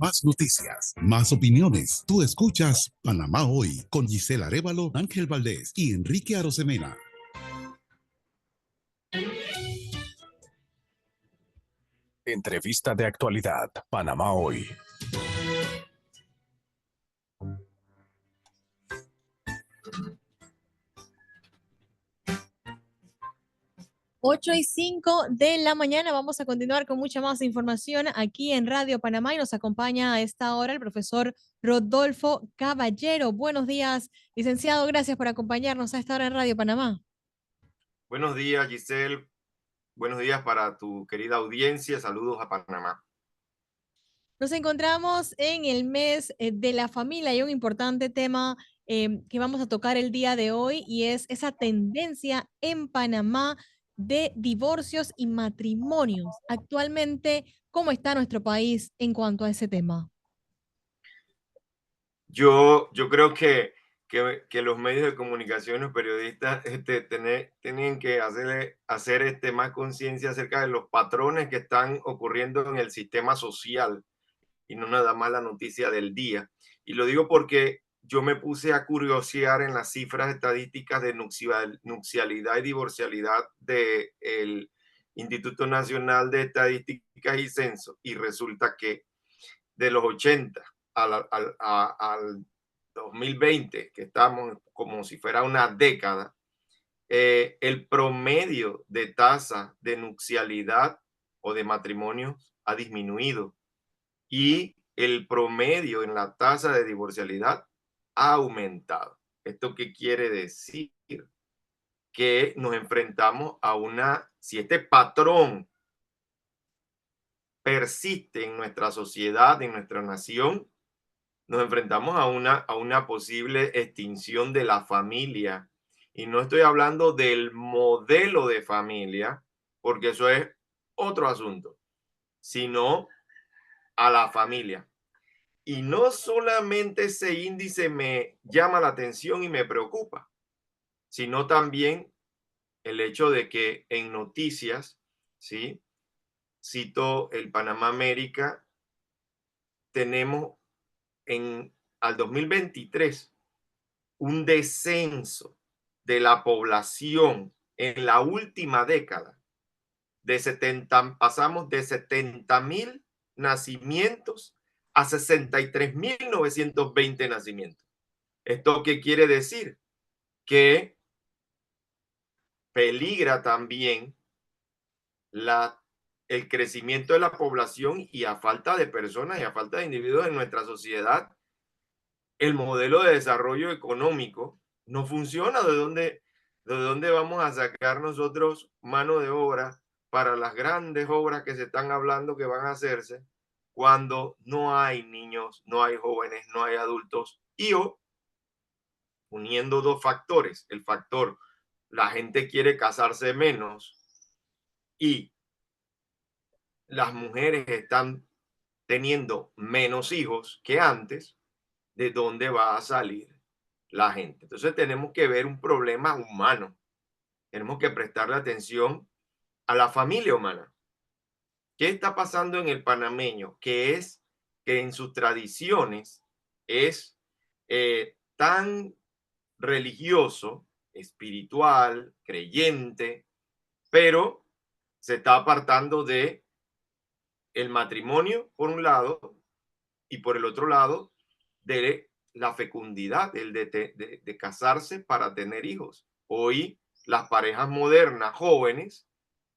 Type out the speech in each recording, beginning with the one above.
Más noticias, más opiniones. Tú escuchas Panamá Hoy con Gisela Arévalo, Ángel Valdés y Enrique Arosemena. Entrevista de actualidad, Panamá Hoy. 8:05 de la mañana. Vamos a continuar con mucha más información aquí en Radio Panamá y nos acompaña a esta hora el profesor Rodolfo Caballero. Buenos días, licenciado. Gracias por acompañarnos a esta hora en Radio Panamá. Buenos días, Giselle. Buenos días para tu querida audiencia. Saludos a Panamá. Nos encontramos en el mes de la familia y un importante tema que vamos a tocar el día de hoy y es esa tendencia en Panamá de divorcios y matrimonios. Actualmente, ¿cómo está nuestro país en cuanto a ese tema? Yo creo que los medios de comunicación, los periodistas, tienen que hacer más conciencia acerca de los patrones que están ocurriendo en el sistema social y no nada más la noticia del día. Y lo digo porque yo me puse a curiosear en las cifras estadísticas de nupcialidad y divorcialidad del Instituto Nacional de Estadísticas y Censo, y resulta que de los 80 al 2020, que estamos como si fuera una década, el promedio de tasa de nupcialidad o de matrimonio ha disminuido y el promedio en la tasa de divorcialidad ha aumentado. ¿Esto qué quiere decir? Que nos enfrentamos a si este patrón persiste en nuestra sociedad, en nuestra nación, nos enfrentamos a una posible extinción de la familia. Y no estoy hablando del modelo de familia, porque eso es otro asunto, sino a la familia. Y no solamente ese índice me llama la atención y me preocupa, sino también el hecho de que en noticias, ¿sí? Cito el Panamá América, tenemos al 2023 un descenso de la población en la última década pasamos de 70,000 nacimientos a 63,920 nacimientos. ¿Esto qué quiere decir? Que peligra también el crecimiento de la población, y a falta de personas y a falta de individuos en nuestra sociedad, el modelo de desarrollo económico no funciona. ¿De dónde vamos a sacar nosotros mano de obra para las grandes obras que se están hablando que van a hacerse cuando no hay niños, no hay jóvenes, no hay adultos? Y uniendo dos factores, el factor la gente quiere casarse menos y las mujeres están teniendo menos hijos que antes, ¿de dónde va a salir la gente? Entonces tenemos que ver un problema humano. Tenemos que prestarle atención a la familia humana. ¿Qué está pasando en el panameño? Que en sus tradiciones es tan religioso, espiritual, creyente, pero se está apartando de el matrimonio por un lado y por el otro lado de la fecundidad, de casarse para tener hijos. Hoy las parejas modernas jóvenes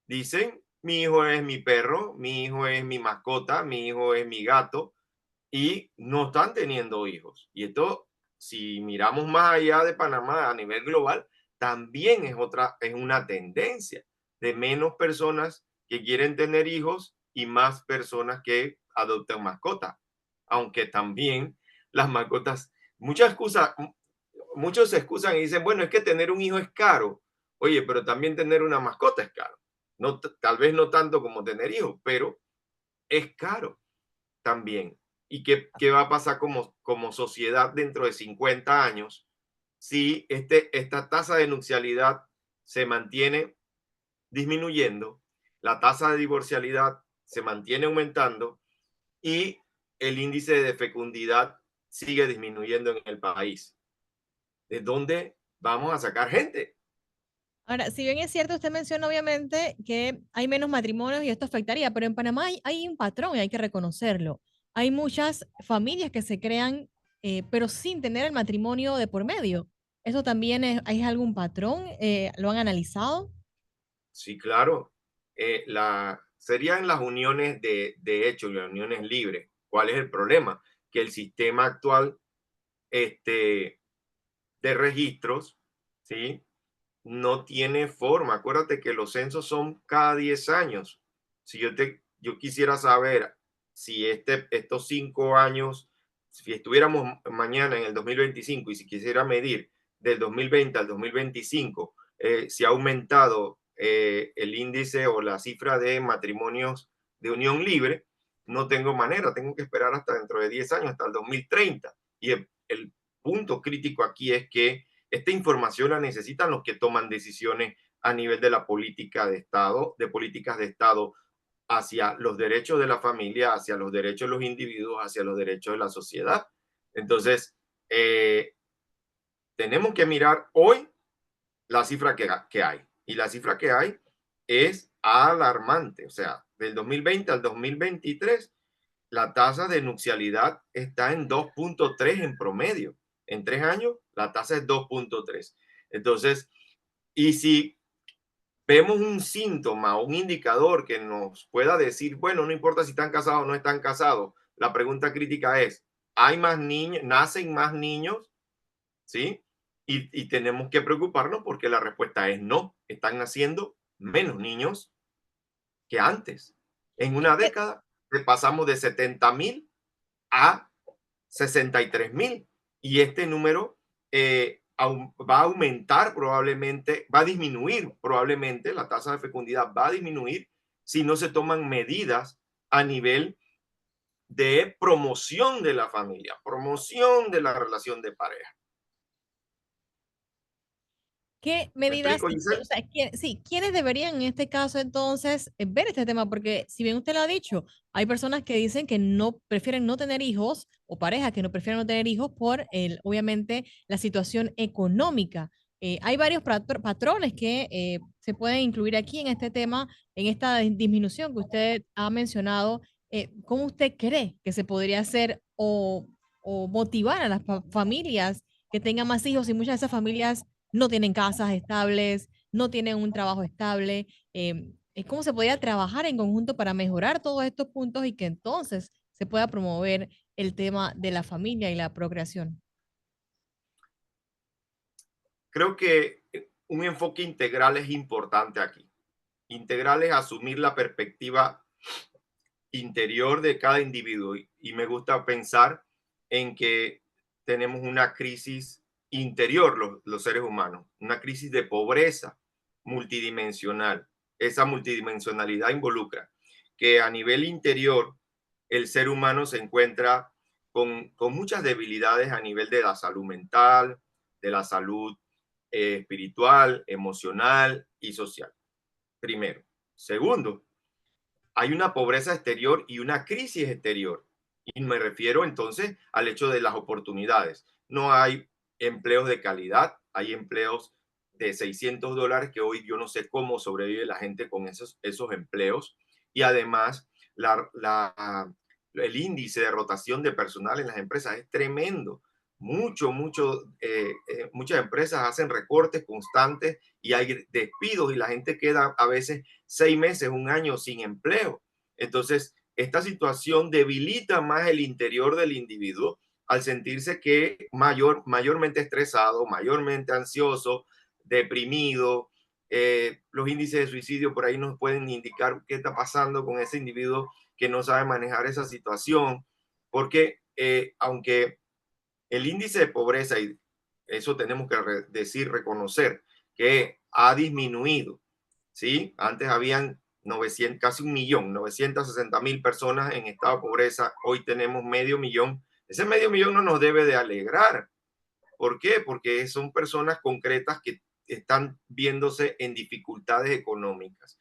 dicen: mi hijo es mi perro, mi hijo es mi mascota, mi hijo es mi gato, y no están teniendo hijos. Y esto, si miramos más allá de Panamá a nivel global, también es una tendencia de menos personas que quieren tener hijos y más personas que adoptan mascotas. Aunque también las mascotas, muchos se excusan y dicen: bueno, es que tener un hijo es caro. Oye, pero también tener una mascota es caro. No, tal vez no tanto como tener hijos, pero es caro también. ¿Y qué va a pasar como sociedad dentro de 50 años si esta tasa de nupcialidad se mantiene disminuyendo, la tasa de divorcialidad se mantiene aumentando y el índice de fecundidad sigue disminuyendo en el país. ¿De dónde vamos a sacar gente? Ahora, si bien es cierto, usted menciona obviamente que hay menos matrimonios y esto afectaría, pero en Panamá hay un patrón y hay que reconocerlo. Hay muchas familias que se crean, pero sin tener el matrimonio de por medio. ¿Eso también es algún patrón? ¿Lo han analizado? Sí, claro. Serían las uniones de hecho, las uniones libres. ¿Cuál es el problema? Que el sistema actual de registros, ¿sí? No tiene forma. Acuérdate que los censos son cada 10 años. Si yo quisiera saber si estos 5 años, si estuviéramos mañana en el 2025 y si quisiera medir del 2020 al 2025, si ha aumentado el índice o la cifra de matrimonios de unión libre, no tengo manera, tengo que esperar hasta dentro de 10 años, hasta el 2030. Y el punto crítico aquí es que esta información la necesitan los que toman decisiones a nivel de la política de Estado, de políticas de Estado hacia los derechos de la familia, hacia los derechos de los individuos, hacia los derechos de la sociedad. Entonces, tenemos que mirar hoy la cifra que hay. Y la cifra que hay es alarmante. O sea, del 2020 al 2023, la tasa de nupcialidad está en 2.3 en promedio. En 3 años, la tasa es 2.3. Entonces, y si vemos un síntoma o un indicador que nos pueda decir, bueno, no importa si están casados o no están casados, la pregunta crítica es, ¿hay más niños, nacen más niños? ¿Sí? Y tenemos que preocuparnos porque la respuesta es no, están naciendo menos niños que antes. En una década pasamos de 70,000 a 63,000 y este número va a aumentar probablemente, va a disminuir probablemente, la tasa de fecundidad va a disminuir si no se toman medidas a nivel de promoción de la familia, promoción de la relación de pareja. ¿Qué ¿Me medidas, explico, Giselle? o sea, sí, quiénes deberían en este caso entonces ver este tema? Porque si bien usted lo ha dicho, hay personas que dicen que no prefieren no tener hijos o parejas que no prefieren no tener hijos por obviamente la situación económica. Hay varios patrones que se pueden incluir aquí en este tema, en esta disminución que usted ha mencionado. ¿Cómo usted cree que se podría hacer o motivar a las familias que tengan más hijos y muchas de esas familias no tienen casas estables, no tienen un trabajo estable? ¿Cómo se podría trabajar en conjunto para mejorar todos estos puntos y que entonces se pueda promover el tema de la familia y la procreación? Creo que un enfoque integral es importante aquí. Integral es asumir la perspectiva interior de cada individuo y me gusta pensar en que tenemos una crisis interior los seres humanos, una crisis de pobreza multidimensional. Esa multidimensionalidad involucra que a nivel interior el ser humano se encuentra con muchas debilidades a nivel de la salud mental, de la salud espiritual, emocional y social. Primero. Segundo, hay una pobreza exterior y una crisis exterior. Y me refiero entonces al hecho de las oportunidades. No hay empleos de calidad, hay empleos de $600 que hoy yo no sé cómo sobrevive la gente con esos empleos. Y además, el índice de rotación de personal en las empresas es tremendo. Muchas empresas hacen recortes constantes y hay despidos y la gente queda a veces 6 meses, un año sin empleo. Entonces, esta situación debilita más el interior del individuo al sentirse que mayormente estresado, mayormente ansioso, deprimido. Los índices de suicidio por ahí nos pueden indicar qué está pasando con ese individuo que no sabe manejar esa situación, porque aunque el índice de pobreza, y eso tenemos que reconocer, que ha disminuido, ¿sí? Antes habían 900, casi 1,000,000, 960,000 personas en estado de pobreza, hoy tenemos medio millón. Ese medio millón no nos debe de alegrar. ¿Por qué? Porque son personas concretas que están viéndose en dificultades económicas.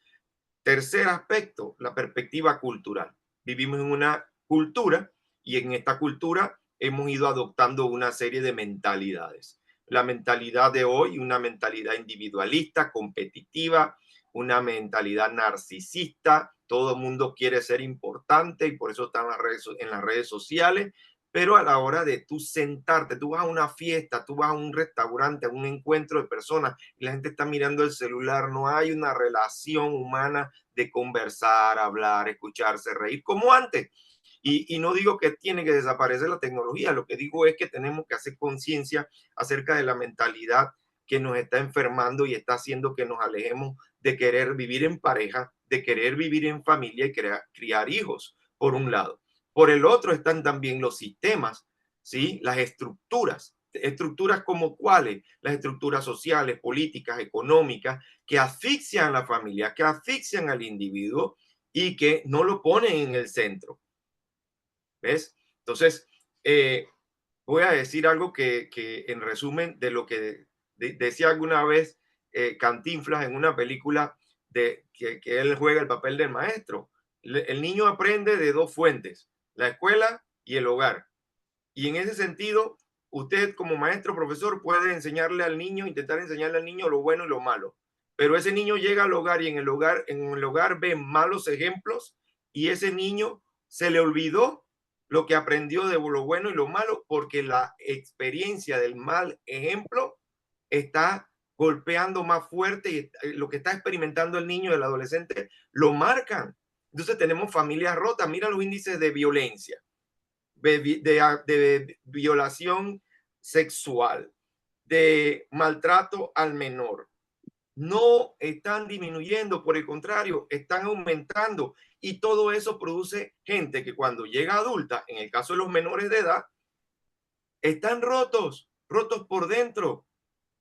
Tercer aspecto, la perspectiva cultural. Vivimos en una cultura y en esta cultura hemos ido adoptando una serie de mentalidades. La mentalidad de hoy, una mentalidad individualista, competitiva, una mentalidad narcisista. Todo el mundo quiere ser importante y por eso están en las redes sociales. Pero a la hora de tú sentarte, tú vas a una fiesta, tú vas a un restaurante, a un encuentro de personas y la gente está mirando el celular, no hay una relación humana de conversar, hablar, escucharse, reír como antes. Y no digo que tiene que desaparecer la tecnología, lo que digo es que tenemos que hacer conciencia acerca de la mentalidad que nos está enfermando y está haciendo que nos alejemos de querer vivir en pareja, de querer vivir en familia y criar hijos, por un lado. Por el otro están también los sistemas, ¿sí? Las estructuras. Estructuras como cuáles, las estructuras sociales, políticas, económicas, que asfixian a la familia, que asfixian al individuo y que no lo ponen en el centro. ¿Ves? Entonces, voy a decir algo que en resumen de lo que decía alguna vez Cantinflas en una película de que él juega el papel del maestro. El niño aprende de dos fuentes, la escuela y el hogar. Y en ese sentido, usted como maestro, profesor, puede enseñarle al niño, intentar enseñarle al niño lo bueno y lo malo. Pero ese niño llega al hogar y en el hogar ve malos ejemplos y ese niño se le olvidó lo que aprendió de lo bueno y lo malo porque la experiencia del mal ejemplo está golpeando más fuerte y lo que está experimentando el niño y el adolescente lo marcan. Entonces tenemos familias rotas. Mira los índices de violencia, de violación sexual, de maltrato al menor. No están disminuyendo, por el contrario, están aumentando. Y todo eso produce gente que cuando llega adulta, en el caso de los menores de edad, están rotos por dentro.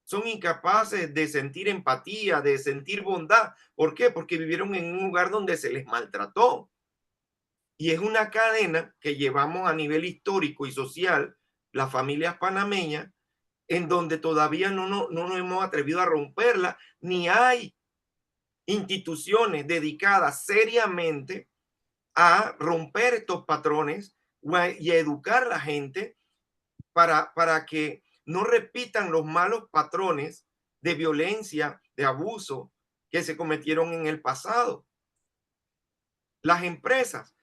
Son incapaces de sentir empatía, de sentir bondad. ¿Por qué? Porque vivieron en un lugar donde se les maltrató. Y es una cadena que llevamos a nivel histórico y social, las familias panameñas, en donde todavía no nos hemos atrevido a romperla, ni hay instituciones dedicadas seriamente a romper estos patrones y a educar a la gente para que no repitan los malos patrones de violencia, de abuso que se cometieron en el pasado. Las empresas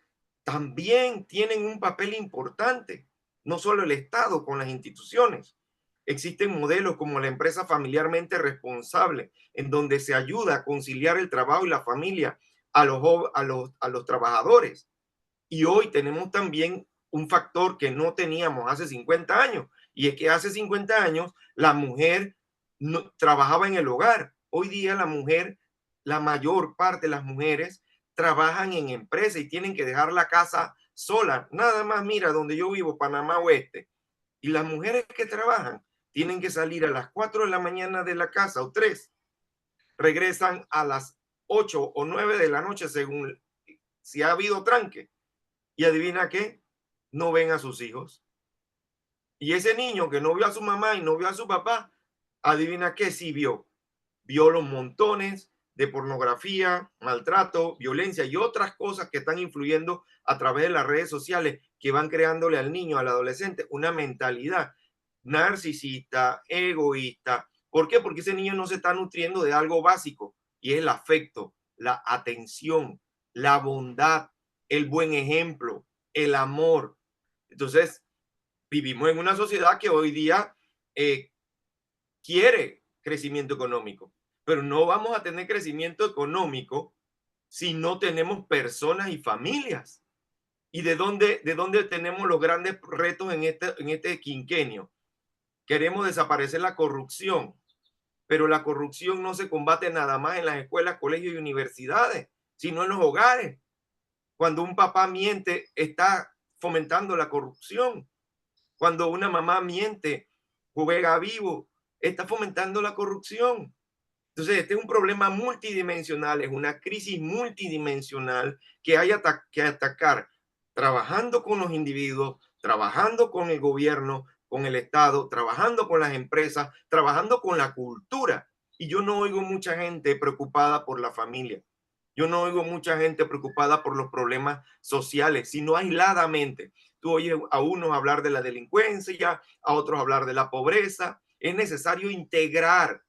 también tienen un papel importante, no solo el Estado con las instituciones. Existen modelos como la empresa familiarmente responsable, en donde se ayuda a conciliar el trabajo y la familia a los trabajadores. Y hoy tenemos también un factor que no teníamos hace 50 años, y es que hace 50 años la mujer no, trabajaba en el hogar. Hoy día la mujer, la mayor parte de las mujeres trabajan en empresas y tienen que dejar la casa sola. Nada más, mira, donde yo vivo, Panamá Oeste. Y las mujeres que trabajan tienen que salir a las 4 de la mañana de la casa o 3. Regresan a las 8 o 9 de la noche según si ha habido tranque. Y adivina qué, no ven a sus hijos. Y ese niño que no vio a su mamá y no vio a su papá, adivina qué sí vio. Vio los montones de pornografía, maltrato, violencia y otras cosas que están influyendo a través de las redes sociales que van creándole al niño, al adolescente, una mentalidad narcisista, egoísta. ¿Por qué? Porque ese niño no se está nutriendo de algo básico y es el afecto, la atención, la bondad, el buen ejemplo, el amor. Entonces, vivimos en una sociedad que hoy día quiere crecimiento económico, pero no vamos a tener crecimiento económico si no tenemos personas y familias. ¿Y de dónde tenemos los grandes retos en este quinquenio? Queremos desaparecer la corrupción, pero la corrupción no se combate nada más en las escuelas, colegios y universidades, sino en los hogares. Cuando un papá miente, está fomentando la corrupción. Cuando una mamá miente, juega vivo, está fomentando la corrupción. Entonces, este es un problema multidimensional, es una crisis multidimensional que hay que atacar trabajando con los individuos, trabajando con el gobierno, con el Estado, trabajando con las empresas, trabajando con la cultura. Y yo no oigo mucha gente preocupada por la familia. Yo no oigo mucha gente preocupada por los problemas sociales, sino aisladamente. tú oyes a unos hablar de la delincuencia, a otros hablar de la pobreza. Es necesario integrar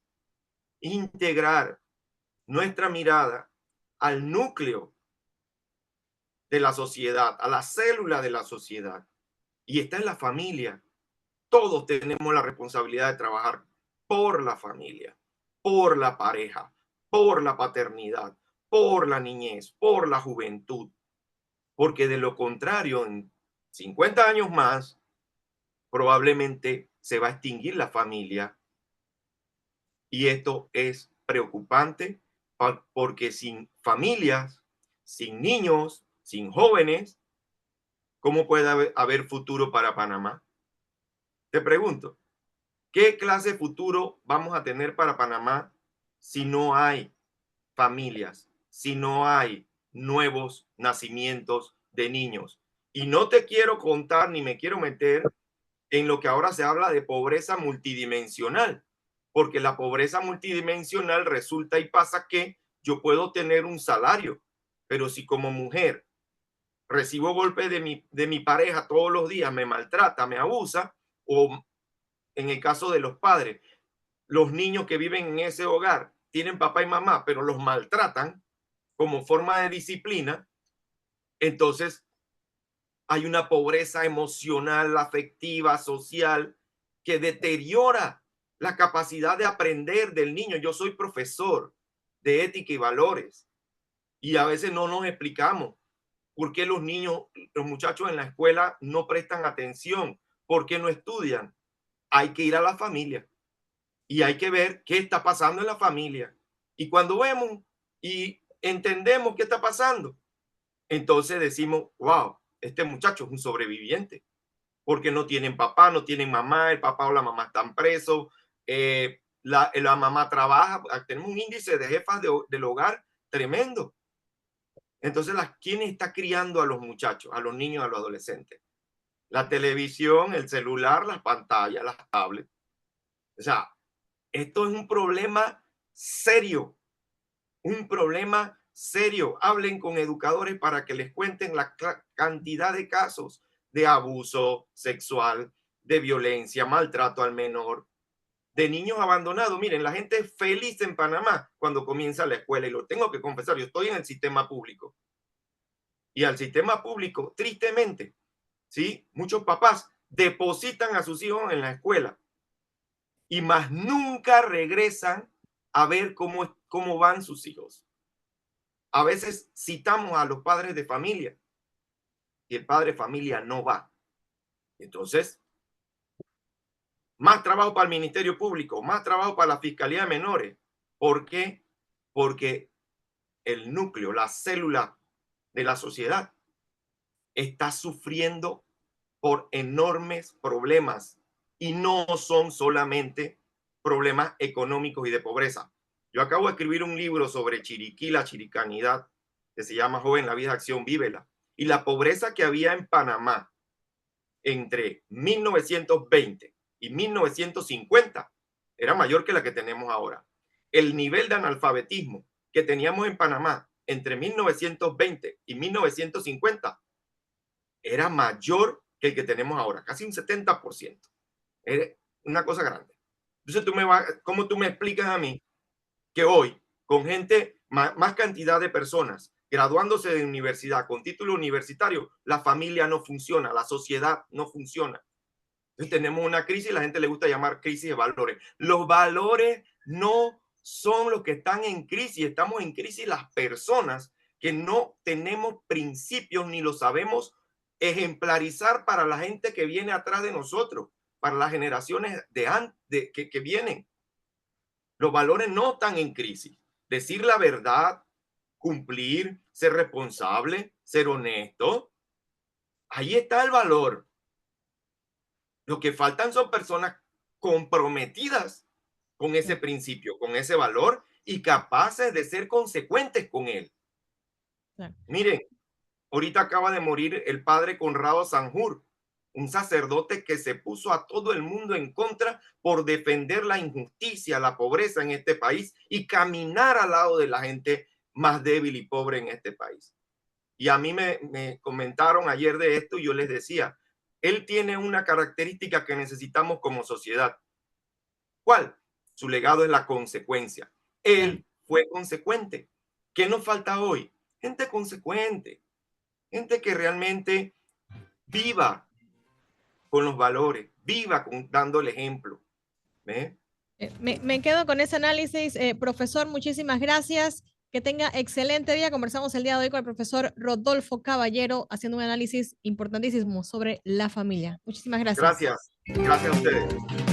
nuestra mirada al núcleo de la sociedad, a la célula de la sociedad. Y está en la familia. Todos tenemos la responsabilidad de trabajar por la familia, por la pareja, por la paternidad, por la niñez, por la juventud. Porque de lo contrario, en 50 años más, probablemente se va a extinguir la familia. Y esto es preocupante porque sin familias, sin niños, sin jóvenes, ¿cómo puede haber futuro para Panamá? Te pregunto, ¿qué clase de futuro vamos a tener para Panamá si no hay familias, si no hay nuevos nacimientos de niños? Y no te quiero contar ni me quiero meter en lo que ahora se habla de pobreza multidimensional, porque la pobreza multidimensional resulta y pasa que yo puedo tener un salario, pero si como mujer recibo golpes de mi pareja todos los días, me maltrata, me abusa, o en el caso de los padres, los niños que viven en ese hogar tienen papá y mamá, pero los maltratan como forma de disciplina, entonces hay una pobreza emocional, afectiva, social, que deteriora la capacidad de aprender del niño. Yo soy profesor de ética y valores y a veces no nos explicamos por qué los niños, los muchachos en la escuela no prestan atención, por qué no estudian. Hay que ir a la familia y hay que ver qué está pasando en la familia. Y cuando vemos y entendemos qué está pasando, entonces decimos, wow, este muchacho es un sobreviviente, porque no tienen papá, no tienen mamá, el papá o la mamá están presos, la mamá trabaja, tenemos un índice de jefas del hogar tremendo. Entonces, ¿quién está criando a los muchachos, a los niños, a los adolescentes? La televisión, el celular, las pantallas, las tablets. O sea, esto es un problema serio, un problema serio. Hablen con educadores para que les cuenten la cantidad de casos de abuso sexual, de violencia, maltrato al menor, de niños abandonados. Miren, la gente es feliz en Panamá cuando comienza la escuela y lo tengo que confesar, yo estoy en el sistema público. Y al sistema público, tristemente, ¿sí? Muchos papás depositan a sus hijos en la escuela y más nunca regresan a ver cómo van sus hijos. A veces citamos a los padres de familia y el padre de familia no va. Entonces, más trabajo para el Ministerio Público, más trabajo para la Fiscalía de Menores. ¿Por qué? Porque el núcleo, la célula de la sociedad está sufriendo por enormes problemas y no son solamente problemas económicos y de pobreza. Yo acabo de escribir un libro sobre Chiriquí, la chiricanidad, que se llama Joven, la vida, acción, vívela. Y la pobreza que había en Panamá entre 1920 y 1950 era mayor que la que tenemos ahora. El nivel de analfabetismo que teníamos en Panamá entre 1920 y 1950 era mayor que el que tenemos ahora, casi un 70%. Es una cosa grande. Entonces, ¿cómo tú me explicas a mí que hoy, con gente, más cantidad de personas graduándose de universidad, con título universitario, la familia no funciona, la sociedad no funciona? Entonces tenemos una crisis, la gente le gusta llamar crisis de valores. Los valores no son los que están en crisis, estamos en crisis las personas que no tenemos principios ni lo sabemos ejemplarizar para la gente que viene atrás de nosotros, para las generaciones que vienen. Los valores no están en crisis. Decir la verdad, cumplir, ser responsable, ser honesto, ahí está el valor. Lo que faltan son personas comprometidas con ese principio, con ese valor y capaces de ser consecuentes con él. Miren, ahorita acaba de morir el padre Conrado Sanjur, un sacerdote que se puso a todo el mundo en contra por defender la injusticia, la pobreza en este país y caminar al lado de la gente más débil y pobre en este país. Y a mí me comentaron ayer de esto y yo les decía, él tiene una característica que necesitamos como sociedad. ¿Cuál? Su legado es la consecuencia. Él fue consecuente. ¿Qué nos falta hoy? Gente consecuente, gente que realmente viva con los valores, viva dando el ejemplo. ¿Ve? Me quedo con ese análisis. Profesor, muchísimas gracias. Que tenga excelente día. Conversamos el día de hoy con el profesor Rodolfo Caballero haciendo un análisis importantísimo sobre la familia. Muchísimas gracias. Gracias. Gracias a ustedes.